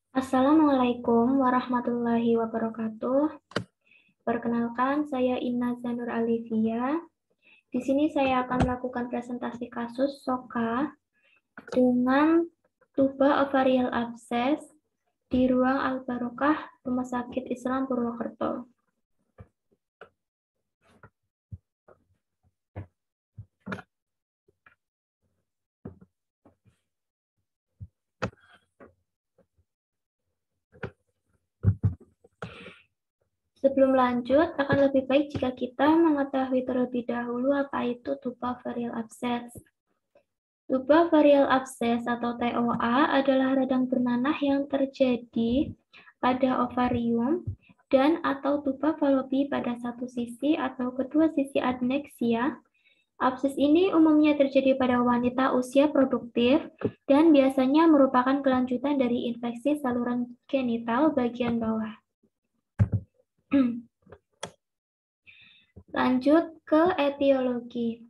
Assalamualaikum warahmatullahi wabarakatuh. Perkenalkan, saya Inna Zanur Alivia. Di sini saya akan melakukan presentasi kasus SOKA dengan tuba ovarial abses di ruang Al-Barokah Rumah Sakit Islam Purwokerto. Sebelum lanjut, akan lebih baik jika kita mengetahui terlebih dahulu apa itu tuba ovarial abses. Tuba ovarial abses atau TOA adalah radang bernanah yang terjadi pada ovarium dan atau tuba falopi pada satu sisi atau kedua sisi adneksia. Abses ini umumnya terjadi pada wanita usia produktif dan biasanya merupakan kelanjutan dari infeksi saluran genital bagian bawah. Lanjut ke etiologi.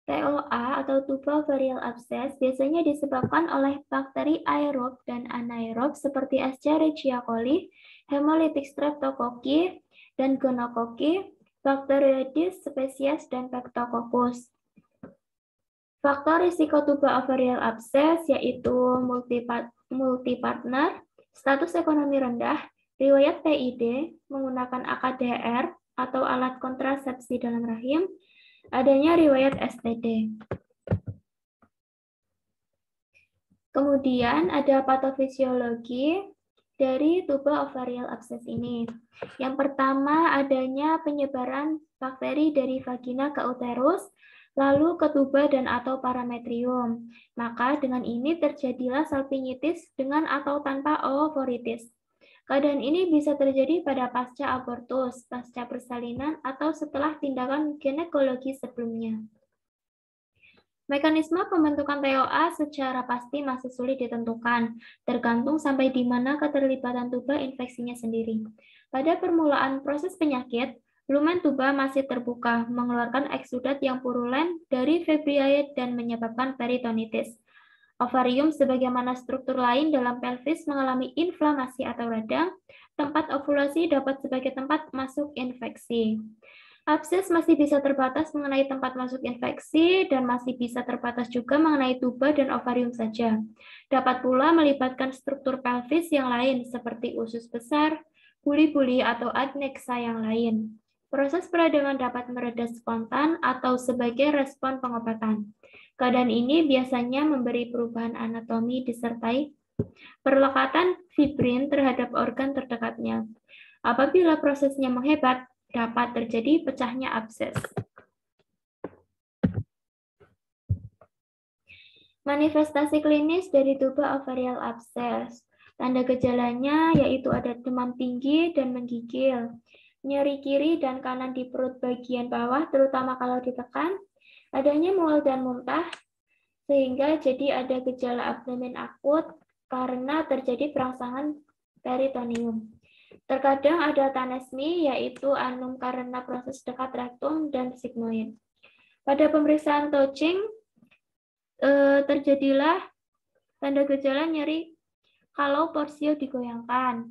TOA atau tuba ovarial abses biasanya disebabkan oleh bakteri aerob dan anaerob seperti Escherichia coli, Hemolytic streptococcus, dan gonokoki, Bacteroides species, dan Streptococcus. Faktor risiko tuba ovarial abses yaitu multipartner, status ekonomi rendah, riwayat PID, menggunakan AKDR atau alat kontrasepsi dalam rahim, adanya riwayat STD. Kemudian ada patofisiologi dari tuba ovarial abses ini. Yang pertama adanya penyebaran bakteri dari vagina ke uterus, lalu ke tuba dan atau parametrium. Maka dengan ini terjadilah salpingitis dengan atau tanpa oovoritis. Keadaan ini bisa terjadi pada pasca abortus, pasca persalinan, atau setelah tindakan ginekologi sebelumnya. Mekanisme pembentukan TOA secara pasti masih sulit ditentukan, tergantung sampai di mana keterlibatan tuba infeksinya sendiri. Pada permulaan proses penyakit, lumen tuba masih terbuka, mengeluarkan eksudat yang purulen dari fibroid dan menyebabkan peritonitis. Ovarium sebagaimana struktur lain dalam pelvis mengalami inflamasi atau radang, tempat ovulasi dapat sebagai tempat masuk infeksi. Abses masih bisa terbatas mengenai tempat masuk infeksi dan masih bisa terbatas juga mengenai tuba dan ovarium saja. Dapat pula melibatkan struktur pelvis yang lain seperti usus besar, buli-buli atau adnexa yang lain. Proses peradangan dapat mereda spontan atau sebagai respon pengobatan. Keadaan ini biasanya memberi perubahan anatomi disertai perlekatan fibrin terhadap organ terdekatnya. Apabila prosesnya menghebat, dapat terjadi pecahnya abses. Manifestasi klinis dari tuba ovarial abses. Tanda gejalanya yaitu ada demam tinggi dan menggigil, nyeri kiri dan kanan di perut bagian bawah, terutama kalau ditekan, adanya mual dan muntah, sehingga jadi ada gejala abdomen akut karena terjadi perangsangan peritoneum. Terkadang ada tanesmi, yaitu anum karena proses dekat rektum dan sigmoid. Pada pemeriksaan touching, terjadilah tanda gejala nyeri kalau porsio digoyangkan,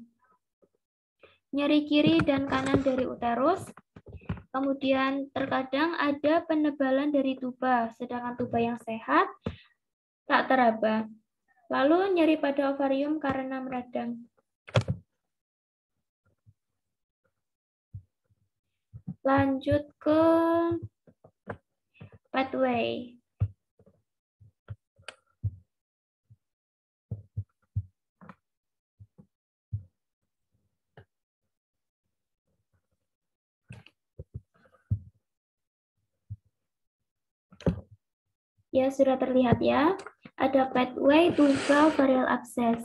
nyeri kiri dan kanan dari uterus, kemudian terkadang ada penebalan dari tuba, sedangkan tuba yang sehat tak teraba. Lalu nyeri pada ovarium karena meradang. Lanjut ke pathway. Ya, sudah terlihat ya. Ada pathway tuba ovarial abses.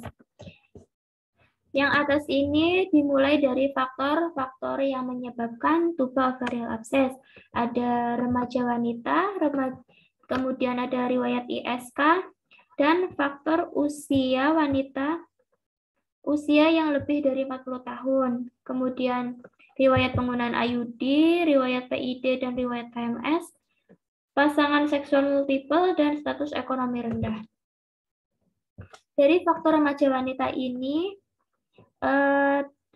Yang atas ini dimulai dari faktor-faktor yang menyebabkan tuba ovarial abses. Ada remaja wanita, kemudian ada riwayat ISK, dan faktor usia wanita, usia yang lebih dari 40 tahun. Kemudian riwayat penggunaan IUD, riwayat PID, dan riwayat PMS, pasangan seksual multiple, dan status ekonomi rendah. Dari faktor remaja wanita ini,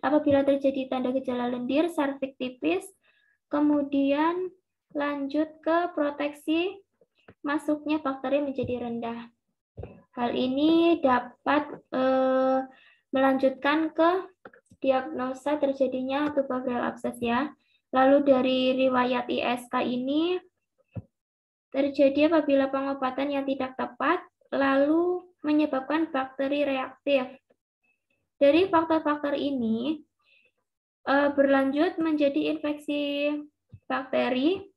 apabila terjadi tanda gejala lendir, serviks tipis, kemudian lanjut ke proteksi masuknya bakteri menjadi rendah. Hal ini dapat melanjutkan ke diagnosa terjadinya tubercle abscess ya. Lalu dari riwayat ISK ini terjadi apabila pengobatan yang tidak tepat lalu menyebabkan bakteri reaktif. Dari faktor-faktor ini berlanjut menjadi infeksi bakteri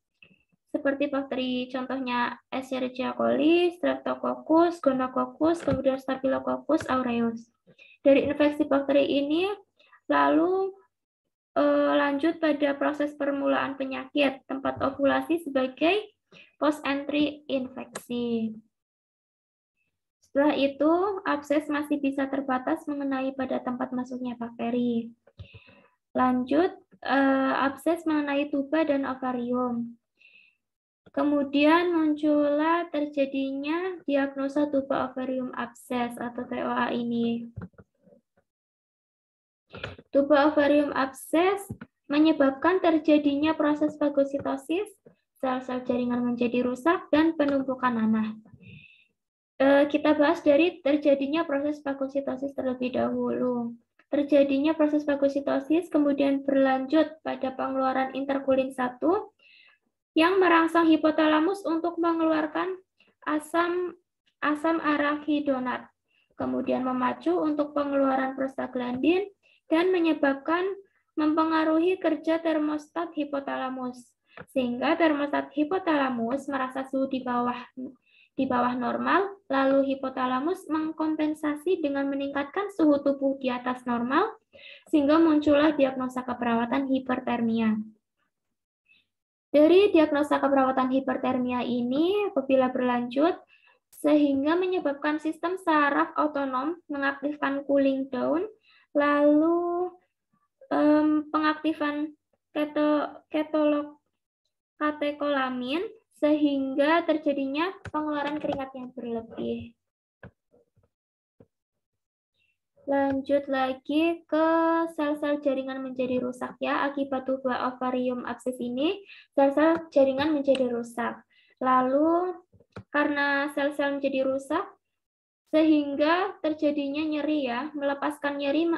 seperti bakteri contohnya Escherichia coli, Streptococcus, Gonococcus, kemudian Staphylococcus aureus. Dari infeksi bakteri ini lalu lanjut pada proses permulaan penyakit, tempat ovulasi sebagai post-entry infeksi. Setelah itu, abses masih bisa terbatas mengenai pada tempat masuknya bakteri. Lanjut, abses mengenai tuba dan ovarium. Kemudian muncullah terjadinya diagnosa tuba ovarium abses atau TOA ini. Tuba ovarium abses menyebabkan terjadinya proses fagositosis, sel-sel jaringan menjadi rusak, dan penumpukan nanah. Kita bahas dari terjadinya proses fagositosis terlebih dahulu. Terjadinya proses fagositosis kemudian berlanjut pada pengeluaran interkulin 1 yang merangsang hipotalamus untuk mengeluarkan asam arachidonat, kemudian memacu untuk pengeluaran prostaglandin dan menyebabkan mempengaruhi kerja termostat hipotalamus, sehingga termostat hipotalamus merasa suhu di bawah normal, lalu hipotalamus mengkompensasi dengan meningkatkan suhu tubuh di atas normal, sehingga muncullah diagnosa keperawatan hipertermia. Dari diagnosa keperawatan hipertermia ini, apabila berlanjut, sehingga menyebabkan sistem saraf otonom mengaktifkan cooling down, lalu pengaktifan katekolamin, sehingga terjadinya pengeluaran keringat yang berlebih. Lanjut lagi ke sel-sel jaringan menjadi rusak ya. Akibat tuba ovarium abses ini, sel-sel jaringan menjadi rusak. Lalu karena sel-sel menjadi rusak, sehingga terjadinya nyeri ya, melepaskan nyeri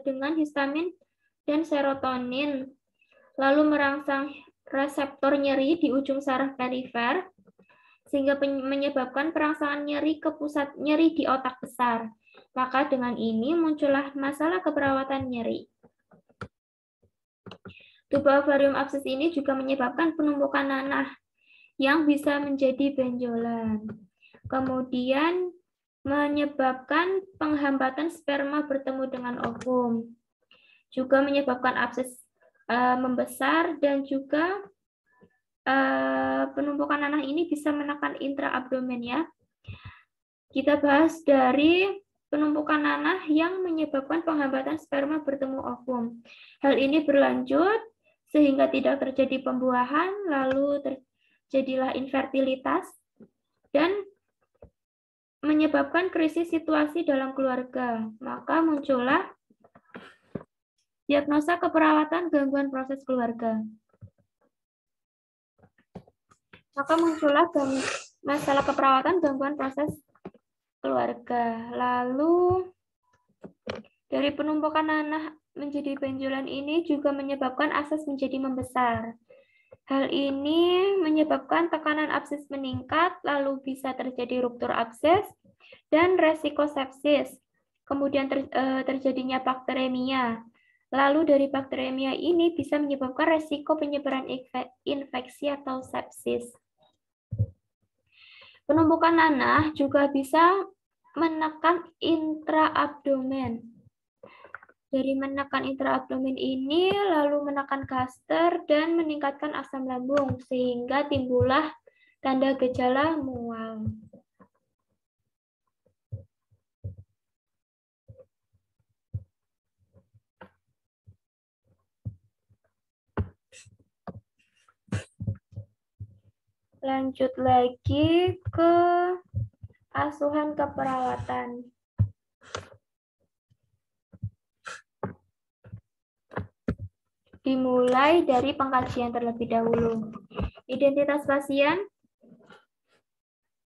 dengan histamin dan serotonin. Lalu merangsang reseptor nyeri di ujung saraf perifer, sehingga menyebabkan perangsangan nyeri ke pusat nyeri di otak besar. Maka dengan ini muncullah masalah keperawatan nyeri. Tuba ovarium abses ini juga menyebabkan penumpukan nanah yang bisa menjadi benjolan. Kemudian menyebabkan penghambatan sperma bertemu dengan ovum. Juga menyebabkan abses membesar dan juga penumpukan nanah ini bisa menekan intraabdomen ya. Kita bahas dari penumpukan nanah yang menyebabkan penghambatan sperma bertemu ovum. Hal ini berlanjut sehingga tidak terjadi pembuahan, lalu terjadilah infertilitas, dan menyebabkan krisis situasi dalam keluarga. Maka muncullah diagnosa keperawatan gangguan proses keluarga. Maka muncullah masalah keperawatan gangguan proses keluarga. Lalu dari penumpukan nanah menjadi benjolan ini juga menyebabkan abses menjadi membesar. Hal ini menyebabkan tekanan abses meningkat, lalu bisa terjadi ruptur abses dan resiko sepsis. Kemudian terjadinya bakteremia. Lalu dari bakteremia ini bisa menyebabkan resiko penyebaran infeksi atau sepsis. Penumpukan nanah juga bisa menekan intraabdomen. Dari menekan intraabdomen ini, lalu menekan gaster dan meningkatkan asam lambung, sehingga timbullah tanda gejala mual. Lanjut lagi ke Asuhan keperawatan. Dimulai dari pengkajian terlebih dahulu. Identitas pasien,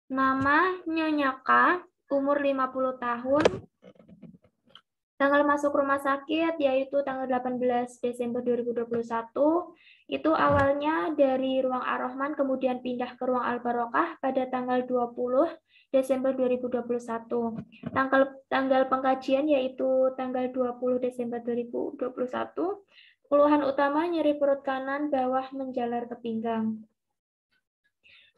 nama Nyonya K, umur 50 tahun, tanggal masuk rumah sakit yaitu tanggal 18 Desember 2021, itu awalnya dari ruang Ar-Rahman kemudian pindah ke ruang Al-Barokah pada tanggal 20 Desember 2021. Tanggal pengkajian yaitu tanggal 20 Desember 2021. Keluhan utama nyeri perut kanan bawah menjalar ke pinggang.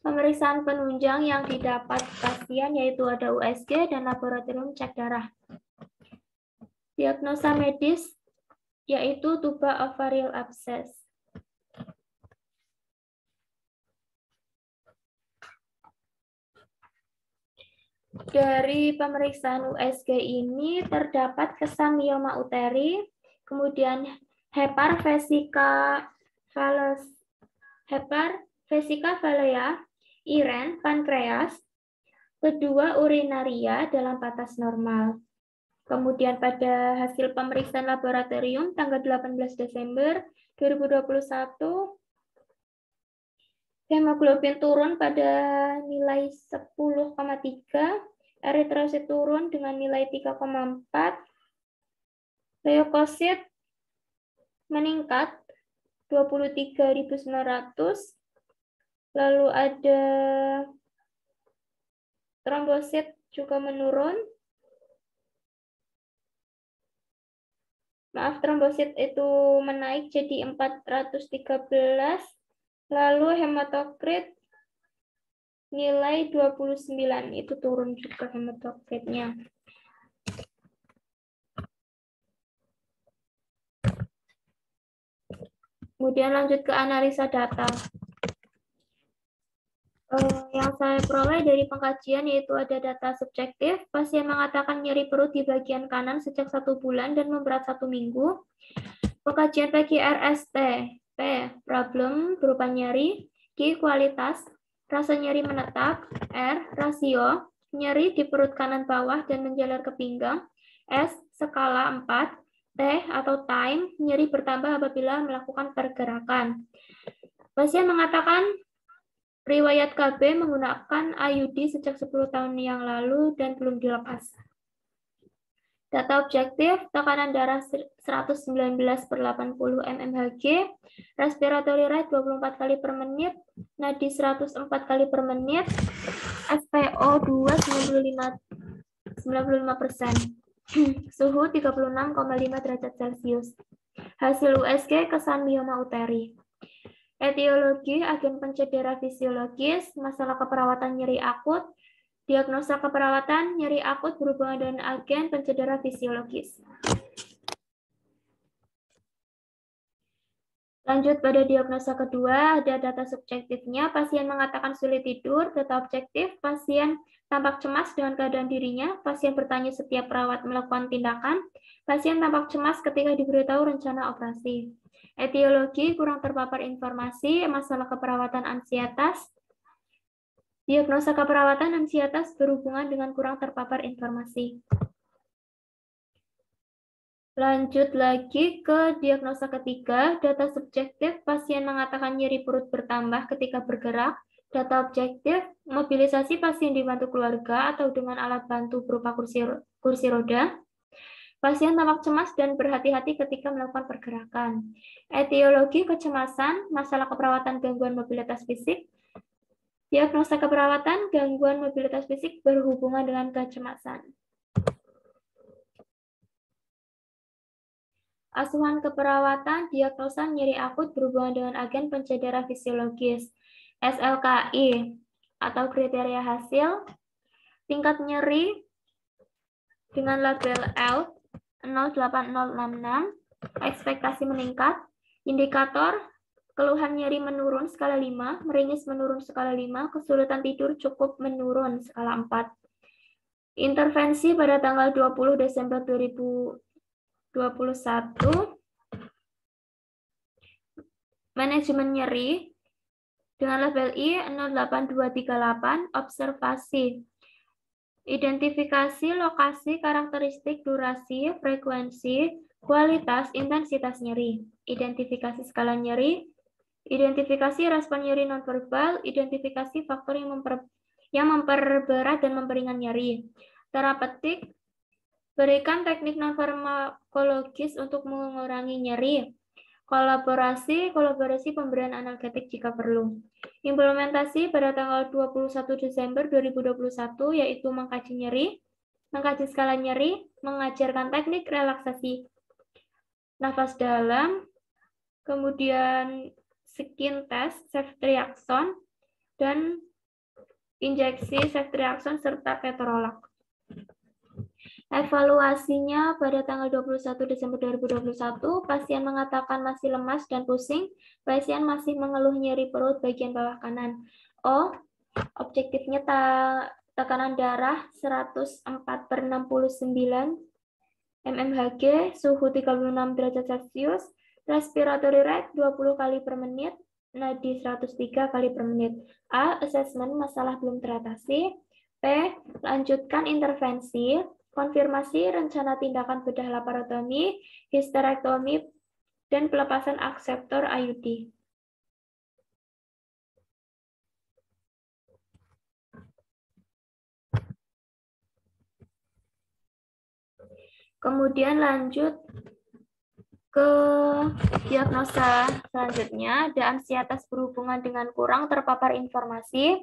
Pemeriksaan penunjang yang didapat pasien yaitu ada USG dan laboratorium cek darah. Diagnosa medis yaitu tuba ovarial abscess. Dari pemeriksaan USG ini terdapat kesan mioma uteri, kemudian heparvesica-valea, iren, pankreas, kedua urinaria dalam batas normal. Kemudian pada hasil pemeriksaan laboratorium tanggal 18 Desember 2021, hemoglobin turun pada nilai 10,3, eritrosit turun dengan nilai 3,4, leukosit meningkat 23.900, lalu ada trombosit juga menurun. Trombosit itu menaik jadi 413, lalu hematokrit nilai 29, itu turun juga hematokritnya. Kemudian lanjut ke analisa data. Yang saya peroleh dari pengkajian yaitu ada data subjektif. Pasien mengatakan nyeri perut di bagian kanan sejak 1 bulan dan memberat 1 minggu. Pengkajian PGRST, P, problem berupa nyeri, Q, kualitas, rasa nyeri menetap, R, rasio, nyeri di perut kanan bawah dan menjalar ke pinggang, S, skala 4, T atau time, nyeri bertambah apabila melakukan pergerakan. Pasien mengatakan riwayat KB menggunakan IUD sejak 10 tahun yang lalu dan belum dilepas. Data objektif, tekanan darah 119/80 mmHg, respiratory rate 24 kali per menit, nadi 104 kali per menit, SpO2 95%, suhu 36,5 derajat Celcius. Hasil USG kesan mioma uteri. Etiologi, agen pencedera fisiologis, masalah keperawatan nyeri akut, diagnosa keperawatan nyeri akut berhubungan dengan agen pencedera fisiologis. Lanjut pada diagnosa kedua, ada data subjektifnya, pasien mengatakan sulit tidur, data objektif, pasien tampak cemas dengan keadaan dirinya, pasien bertanya setiap perawat melakukan tindakan, pasien tampak cemas ketika diberitahu rencana operasi. Etiologi, kurang terpapar informasi, masalah keperawatan ansietas. Diagnosa keperawatan ansietas berhubungan dengan kurang terpapar informasi. Lanjut lagi ke diagnosa ketiga, data subjektif, pasien mengatakan nyeri perut bertambah ketika bergerak. Data objektif, mobilisasi pasien dibantu keluarga atau dengan alat bantu berupa kursi roda. Pasien tampak cemas dan berhati-hati ketika melakukan pergerakan. Etiologi kecemasan, masalah keperawatan gangguan mobilitas fisik. Diagnosa keperawatan gangguan mobilitas fisik berhubungan dengan kecemasan. Asuhan keperawatan, diagnosa nyeri akut berhubungan dengan agen pencedera fisiologis. SLKI atau kriteria hasil, tingkat nyeri dengan label L 08066, ekspektasi meningkat, indikator keluhan nyeri menurun skala 5, meringis menurun skala 5, kesulitan tidur cukup menurun skala 4. Intervensi pada tanggal 20 Desember 2021, manajemen nyeri dengan label I 08238, observasi Identifikasi lokasi, karakteristik, durasi, frekuensi, kualitas, intensitas nyeri. Identifikasi skala nyeri, identifikasi respon nyeri nonverbal, identifikasi faktor yang memperberat dan memperingan nyeri. Terapeutik, berikan teknik nonfarmakologis untuk mengurangi nyeri. Kolaborasi pemberian analgetik jika perlu. Implementasi pada tanggal 21 Desember 2021 yaitu mengkaji nyeri, mengkaji skala nyeri, mengajarkan teknik relaksasi nafas dalam, kemudian skin test, ceftriaxone, dan injeksi ceftriaxone serta ketorolac. Evaluasinya pada tanggal 21 Desember 2021, pasien mengatakan masih lemas dan pusing, pasien masih mengeluh nyeri perut bagian bawah kanan. O, objektifnya tekanan darah 104/69 mmHg, suhu 36 derajat Celcius, respiratory rate 20 kali per menit, nadi 103 kali per menit. A, assessment masalah belum teratasi. P, lanjutkan intervensi. Konfirmasi rencana tindakan bedah laparotomi, histerektomi, dan pelepasan akseptor IUD. Kemudian lanjut ke diagnosa selanjutnya, ada ansietas berhubungan dengan kurang terpapar informasi.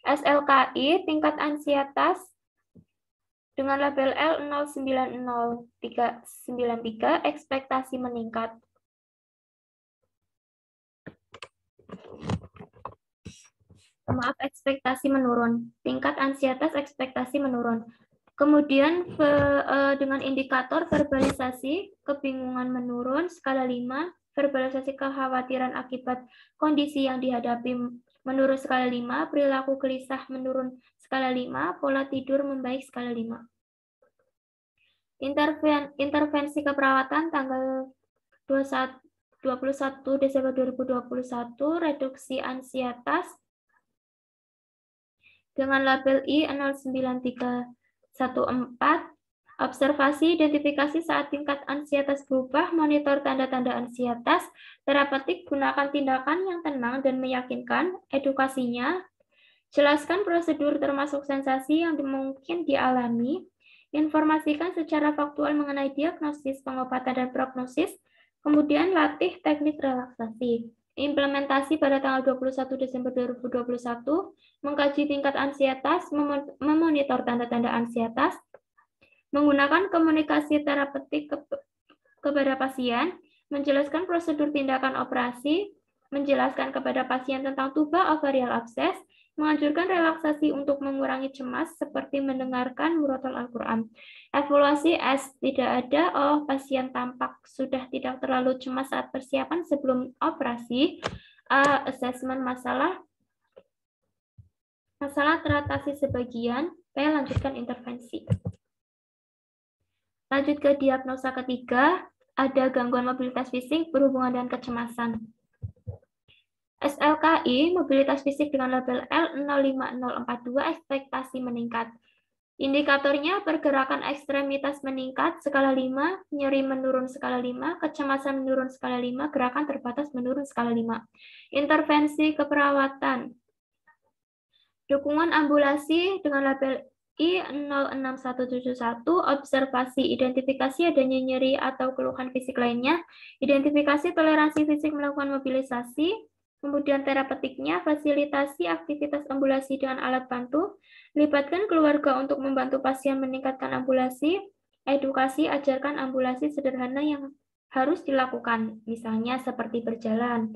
SLKI, tingkat ansietas dengan label L09093, ekspektasi meningkat. Maaf, ekspektasi menurun. Tingkat ansietas ekspektasi menurun. Kemudian dengan indikator verbalisasi, kebingungan menurun, skala 5, verbalisasi kekhawatiran akibat kondisi yang dihadapi menurun skala 5, perilaku gelisah menurun skala 5, pola tidur membaik skala 5. Intervensi keperawatan tanggal 21 Desember 2021, reduksi ansietas dengan label I09314, observasi identifikasi saat tingkat ansietas berubah, monitor tanda-tanda ansietas, terapeutik gunakan tindakan yang tenang dan meyakinkan, edukasinya, jelaskan prosedur termasuk sensasi yang mungkin dialami, informasikan secara faktual mengenai diagnosis, pengobatan, dan prognosis, kemudian latih teknik relaksasi. Implementasi pada tanggal 21 Desember 2021, mengkaji tingkat ansietas, memonitor tanda-tanda ansietas, menggunakan komunikasi terapeutik kepada pasien, menjelaskan prosedur tindakan operasi, menjelaskan kepada pasien tentang tuba ovarial abses, menganjurkan relaksasi untuk mengurangi cemas seperti mendengarkan murotal Al-Quran. Evaluasi S, tidak ada. Oh, pasien tampak sudah tidak terlalu cemas saat persiapan sebelum operasi. A, asesmen masalah teratasi sebagian. P, lanjutkan intervensi. Lanjut ke diagnosa ketiga, ada gangguan mobilitas fisik berhubungan dengan kecemasan. SLKI, mobilitas fisik dengan label L05042, ekspektasi meningkat. Indikatornya pergerakan ekstremitas meningkat skala 5, nyeri menurun skala 5, kecemasan menurun skala 5, gerakan terbatas menurun skala 5. Intervensi keperawatan. Dukungan ambulasi dengan label I06171, observasi, identifikasi adanya nyeri atau keluhan fisik lainnya, identifikasi toleransi fisik melakukan mobilisasi, kemudian terapeutiknya, fasilitasi aktivitas ambulasi dengan alat bantu, libatkan keluarga untuk membantu pasien meningkatkan ambulasi, edukasi, ajarkan ambulasi sederhana yang harus dilakukan, misalnya seperti berjalan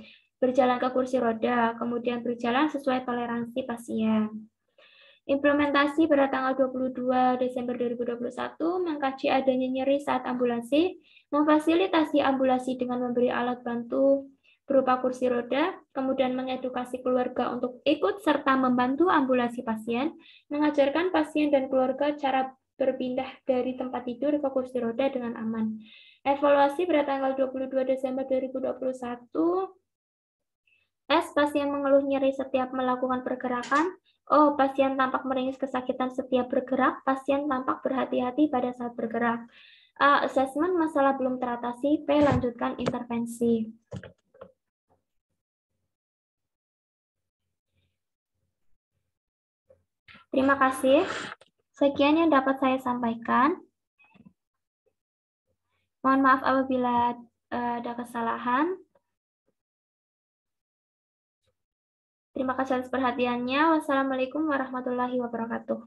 ke kursi roda, kemudian berjalan sesuai toleransi pasien. Implementasi pada tanggal 22 Desember 2021, mengkaji adanya nyeri saat ambulasi, memfasilitasi ambulasi dengan memberi alat bantu berupa kursi roda, kemudian mengedukasi keluarga untuk ikut serta membantu ambulasi pasien, mengajarkan pasien dan keluarga cara berpindah dari tempat tidur ke kursi roda dengan aman. Evaluasi pada tanggal 22 Desember 2021, S, pasien mengeluh nyeri setiap melakukan pergerakan, Oh, pasien tampak meringis kesakitan setiap bergerak, pasien tampak berhati-hati pada saat bergerak. Asesmen masalah belum teratasi, P. Lanjutkan intervensi. Terima kasih. Sekian yang dapat saya sampaikan. Mohon maaf apabila ada kesalahan. Terima kasih atas perhatiannya. Wassalamualaikum warahmatullahi wabarakatuh.